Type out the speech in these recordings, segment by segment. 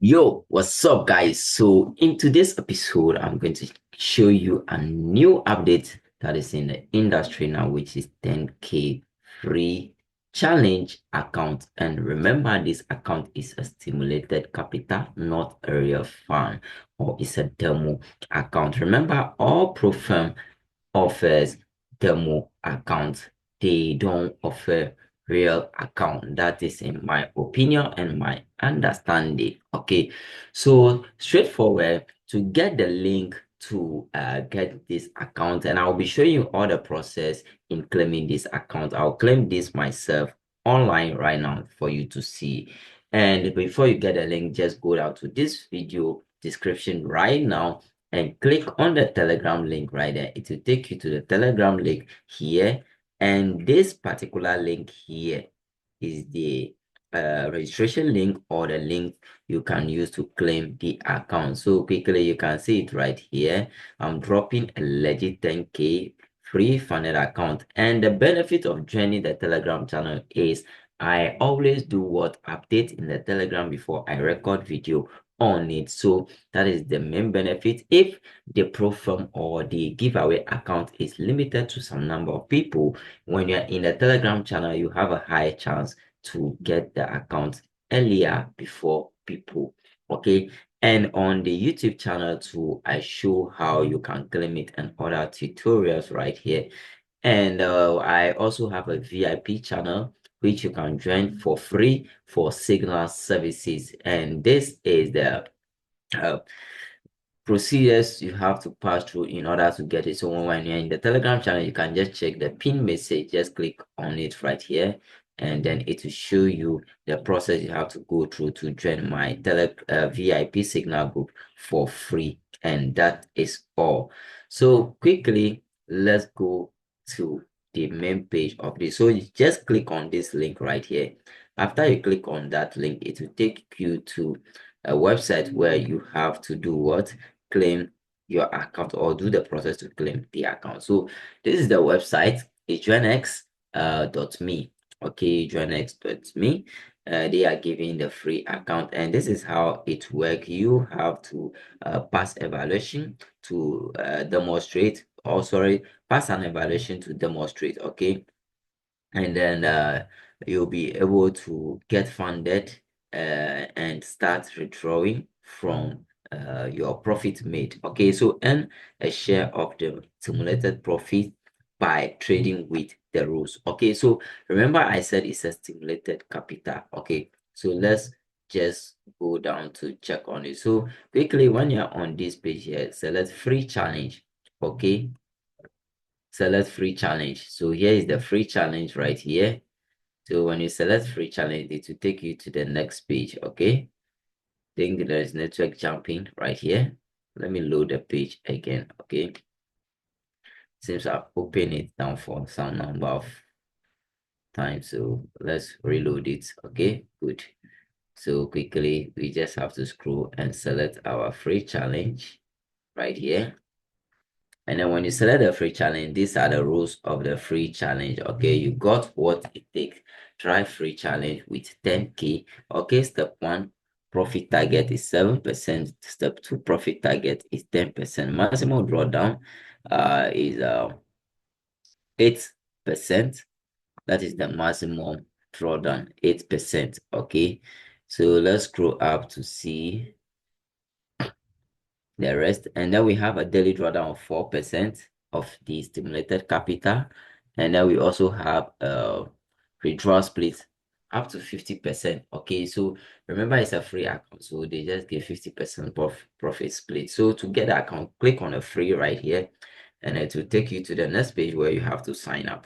Yo, what's up, guys? So, in today's episode, I'm going to show you a new update that is in the industry now, which is 10K free challenge account. And remember, this account is a stimulated capital, not a real fund, or it's a demo account. Remember, all pro firm offers demo account. They don't offer real account. That is in my opinion and my understanding. Okay, so straightforward to get the link to get this account, and I'll be showing you all the process in claiming this account. I'll claim this myself online right now for you to see. And before you get the link, just go down to this video description right now and click on the Telegram link right there. It will take you to the Telegram link here. And this particular link here is the registration link or the link you can use to claim the account. So quickly, you can see it right here. I'm dropping a legit 10K free funded account. And the benefit of joining the Telegram channel is I always do what update in the Telegram before I record video on it. So that is the main benefit. If the pro firm or the giveaway account is limited to some number of people, when you're in the Telegram channel, you have a high chance to get the account earlier before people. Okay. And on the YouTube channel too, I show how you can claim it and other tutorials right here. And I also have a VIP channel which you can join for free for signal services. And this is the uh, procedures you have to pass through in order to get it. So when you're in the Telegram channel, you can just check the pin message, just click on it right here, and then it will show you the process you have to go through to join my VIP signal group for free. And that is all. So quickly, let's go to the main page of this. So you just click on this link right here. After you click on that link, it will take you to a website where you have to do what? Claim your account or do the process to claim the account. So this is the website, adrianx.me. Okay, adrianx.me. They are giving the free account, and this is how it works. You have to pass evaluation to demonstrate, or sorry, pass an evaluation to demonstrate. Okay, and then you'll be able to get funded and start withdrawing from your profit made. Okay, so earn a share of the simulated profit by trading with the rules. Okay, so remember I said it's a stimulated capital. Okay, so let's just go down to check on it. So quickly, when you're on this page here, select free challenge. Okay, select free challenge. So here is the free challenge right here. So when you select free challenge, it will take you to the next page. Okay, think there is network jumping right here. Let me load the page again. Okay, seems I've opened it down for some number of times, so let's reload it. Okay, good. So quickly we just have to scroll and select our free challenge right here. And then when you select the free challenge, these are the rules of the free challenge. Okay, you got what it takes. Try free challenge with 10K. Okay, step one, profit target is 7%. Step two, profit target is 10%. Maximum drawdown is 8%. That is the maximum drawdown, 8%. Okay, so let's scroll up to see the rest. And then we have a daily drawdown of 4% of the stimulated capital. And then we also have a withdrawal split up to 50%. Okay, so remember it's a free account, so they just give 50% profit split. So to get the account, click on the free right here, and it will take you to the next page where you have to sign up.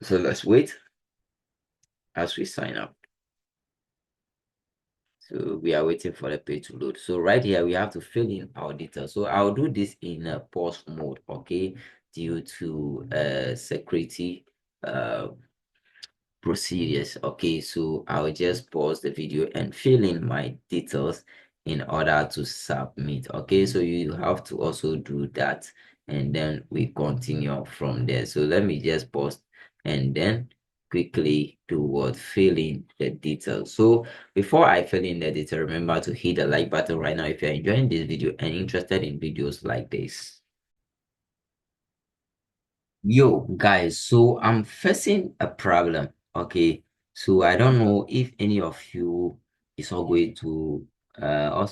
So let's wait as we sign up. So we are waiting for the page to load. So right here, we have to fill in our details. So I'll do this in a pause mode, okay, due to security procedures. Okay, so I'll just pause the video and fill in my details in order to submit. Okay, so you have to also do that, and then we continue from there. So let me just pause and then quickly toward filling the details. So before I fill in the detail, remember to hit the like button right now if you're enjoying this video and interested in videos like this. Yo, guys, so I'm facing a problem. Okay, so I don't know if any of you is also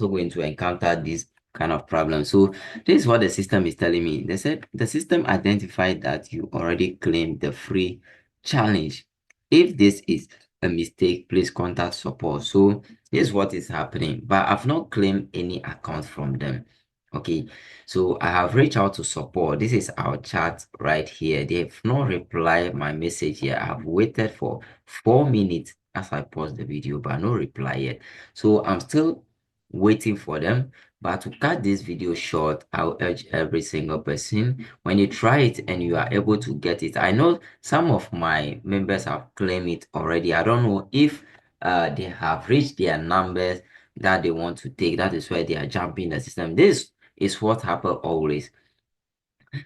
going to encounter this kind of problem. So this is what the system is telling me. They said the system identified that you already claimed the free challenge. If this is a mistake, please contact support. So this is what is happening, but I've not claimed any account from them. Okay, so I have reached out to support. This is our chat right here. They've not replied my message here. I've waited for 4 minutes as I paused the video, but no reply yet. So I'm still waiting for them. But to cut this video short, I'll urge every single person when you try it and you are able to get it. I know some of my members have claimed it already. I don't know if they have reached their numbers that they want to take. That is why they are jumping the system. This is what happened always.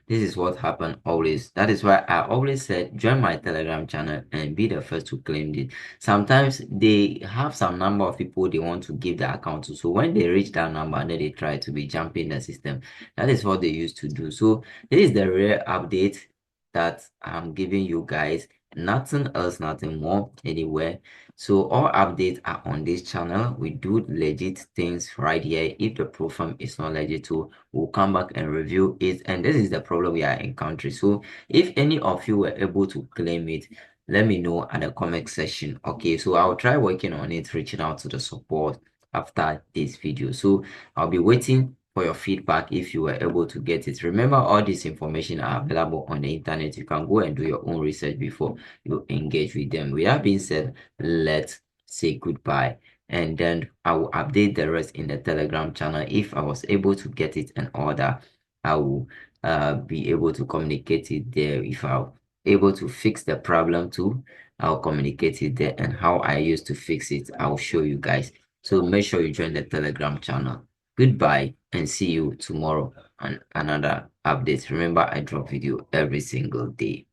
This is what happened always. That is why I always said join my Telegram channel and be the first to claim it. Sometimes they have some number of people they want to give the account to. So when they reach that number, then they try to be jumping the system. That is what they used to do. So this is the real update that I'm giving you guys. Nothing else, nothing more anywhere. So all updates are on this channel. We do legit things right here. If the profile is not legit too, we'll come back and review it. And this is the problem we are encountering. So if any of you were able to claim it, let me know at the comment section. Okay, so I'll try working on it, reaching out to the support after this video. So I'll be waiting for your feedback if you were able to get it. Remember, all this information are available on the internet. You can go and do your own research before you engage with them. With that being said, let's say goodbye, and then I will update the rest in the Telegram channel. If I was able to get it and order, I will be able to communicate it there. If I'm able to fix the problem too, I'll communicate it there, and how I used to fix it, I'll show you guys. So make sure you join the Telegram channel. Goodbye and see you tomorrow on another update. Remember, I drop video every single day.